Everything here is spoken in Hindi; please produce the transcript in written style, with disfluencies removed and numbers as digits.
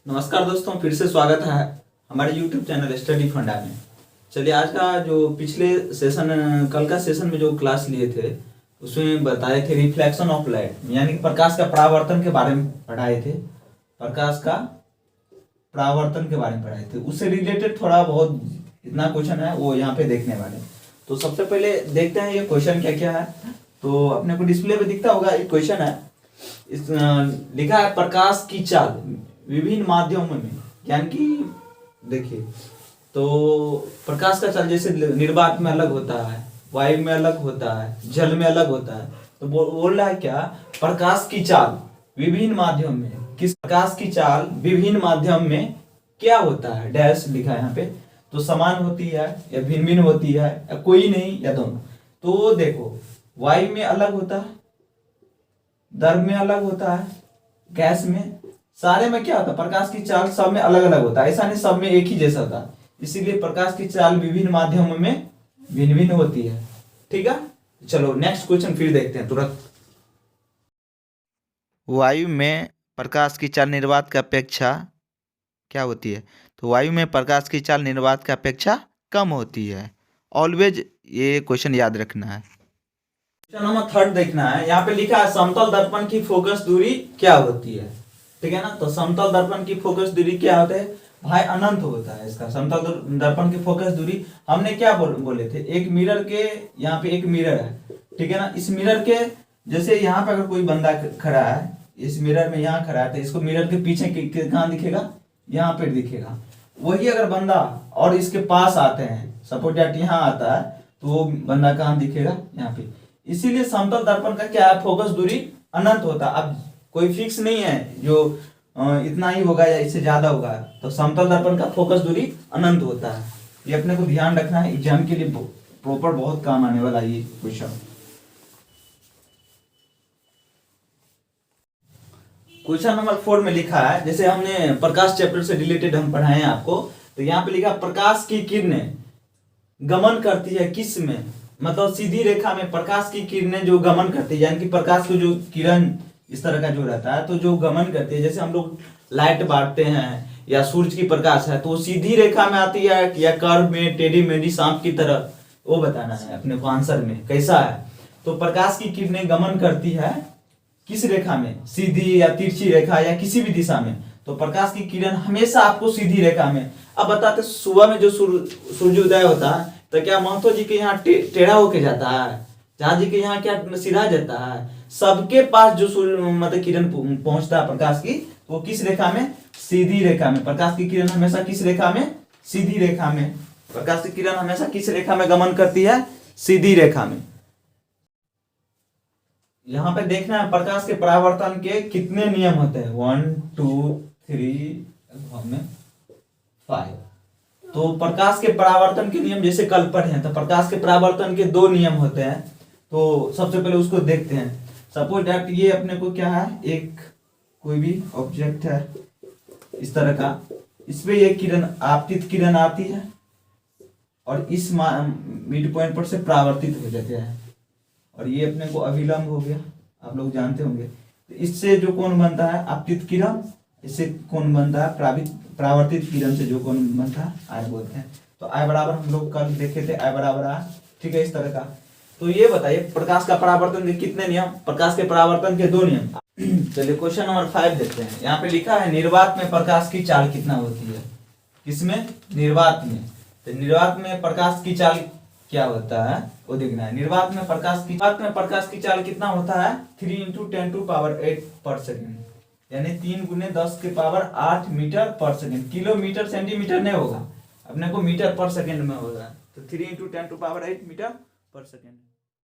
नमस्कार दोस्तों, फिर से स्वागत है हमारे YouTube चैनल स्टडी फंडा में। चलिए, आज का जो पिछले सेशन कल का सेशन में जो क्लास लिए थे उसमें बताए थे रिफ्लेक्शन ऑफ लाइट, यानी कि प्रकाश का परावर्तन के बारे में पढ़ाए थे। प्रकाश का परावर्तन के बारे में पढ़ाए थे, उससे रिलेटेड थोड़ा बहुत इतना क्वेश्चन है वो यहाँ पे देखने वाले। तो सबसे पहले देखते हैं ये क्वेश्चन क्या क्या है। तो अपने को डिस्प्ले पे दिखता होगा, एक क्वेश्चन है। इस लिखा है प्रकाश की चाल विभिन्न माध्यमों में, यानी कि देखिए, तो प्रकाश का चाल जैसे निर्वात में अलग होता है, वायु में अलग होता है, जल में अलग होता है। तो बोल रहा है क्या, प्रकाश की चाल विभिन्न माध्यम में, किस प्रकाश की चाल विभिन्न माध्यम में क्या होता है, डैश लिखा है यहाँ पे। तो समान होती है या भिन्न भिन्न होती है या कोई नहीं या दोनों। तो देखो, वायु में अलग होता है, द्रव में अलग होता है, गैस में, सारे में क्या होता है, प्रकाश की चाल सब में अलग अलग होता है। ऐसा नहीं सब में एक ही जैसा होता है, इसीलिए प्रकाश की चाल विभिन्न माध्यमों में भिन्न भिन्न होती है। ठीक है, चलो नेक्स्ट क्वेश्चन फिर देखते हैं तुरंत। वायु में प्रकाश की चाल निर्वात की अपेक्षा क्या होती है? तो वायु में प्रकाश की चाल निर्वात की अपेक्षा कम होती है। ऑलवेज ये क्वेश्चन याद रखना है। क्वेश्चन नंबर 3 देखना है। यहाँ पे लिखा है समतल दर्पण की फोकस दूरी क्या होती है। ठीक है ना, तो समतल दर्पण की फोकस दूरी क्या होता है भाई, अनंत होता है इसका। समतल दर्पण की फोकस दूरी हमने क्या बोले थे, एक मिरर के, यहाँ पे एक मिरर है, ठीक है ना। इस मिरर के जैसे यहाँ पे अगर कोई बंदा खड़ा है, इस मिरर में यहाँ खड़ा है, तो इसको मिरर के पीछे कहाँ दिखेगा, यहाँ पे दिखेगा। वही अगर बंदा और इसके पास आते हैं, सपोज दैट यहाँ आता है, तो वो बंदा कहाँ दिखेगा, यहाँ पे। इसीलिए समतल दर्पण का क्या है, फोकस दूरी अनंत होता है। अब कोई फिक्स नहीं है जो इतना ही होगा या इससे ज्यादा होगा। तो समतल दर्पण का फोकस दूरी अनंत होता है, ये अपने को ध्यान रखना है, एग्जाम के लिए प्रॉपर बहुत काम आने वाला ये क्वेश्चन। क्वेश्चन नंबर 4 में लिखा है, जैसे हमने प्रकाश चैप्टर से रिलेटेड हम पढ़ाए हैं आपको। तो यहाँ पे लिखा प्रकाश की किरणें गमन करती है किस में, मतलब सीधी रेखा में प्रकाश की किरणें जो गमन करती है, यानी कि प्रकाश को जो किरण इस तरह का जो रहता है, तो जो गमन करती है, जैसे हम लोग लाइट बांटते हैं या सूरज की प्रकाश है, तो वो सीधी रेखा में आती है या कर्व में, टेढ़ी मेढ़ी सांप की तरह, वो बताना है अपने को आंसर में कैसा है। तो प्रकाश की किरणें गमन करती है किस रेखा में, सीधी या तिरछी रेखा या किसी भी दिशा में। तो प्रकाश की किरण हमेशा आपको सीधी रेखा में। अब बताते, सुबह में जो सूर्योदय होता है, तो क्या महतो जी के यहाँ टेढ़ा होके जाता है, जहाँ जी के यहाँ क्या सीधा जाता है। सबके पास जो सूर्य मतलब किरण पहुंचता है प्रकाश की, वो किस रेखा में, सीधी रेखा में। प्रकाश की किरण हमेशा किस रेखा में, सीधी रेखा में। प्रकाश की किरण हमेशा किस रेखा में गमन करती है, सीधी रेखा में। यहाँ पे देखना है प्रकाश के परावर्तन के कितने नियम होते हैं, 1 2 3 5। तो प्रकाश के परावर्तन के नियम जैसे कल पढ़े हैं, तो प्रकाश के परावर्तन के 2 नियम होते हैं। तो सबसे पहले उसको देखते हैं। सपोज दैट ये अपने को क्या है, एक कोई भी ऑब्जेक्ट है इस तरह का, इस पे ये किरण, आपतित किरण आती है और इस मिड पॉइंट पर से परावर्तित हो जाते हैं, और ये अपने को अभिलंब हो गया, आप लोग जानते होंगे। तो इससे जो कोण बनता है आपतित किरण, इससे कोण बनता है परावर्तित किरण से जो कोण बनता है आई बोलते हैं। तो आई बराबर हम लोग कल देखे थे, आई बराबर आ, ठीक है, इस तरह का। तो ये बताइए प्रकाश का परावर्तन के कितने नियम, प्रकाश के परावर्तन के 2 नियम। चलिए क्वेश्चन नंबर 5 देखते हैं। यहाँ पे लिखा है निर्वात में प्रकाश की चाल कितना होती है, किसमें, निर्वात में। तो निर्वात में प्रकाश की चाल क्या होता है वो देखना है। निर्वात में प्रकाश की चाल कितना होता है, 3 × 10⁸ पर सेकेंड, यानी 3 × 10⁸ मीटर पर सेकेंड। किलोमीटर सेंटीमीटर नहीं होगा, अपने को मीटर पर सेकेंड में होगा। तो 3 × 10⁸ मीटर पर सेकेंड।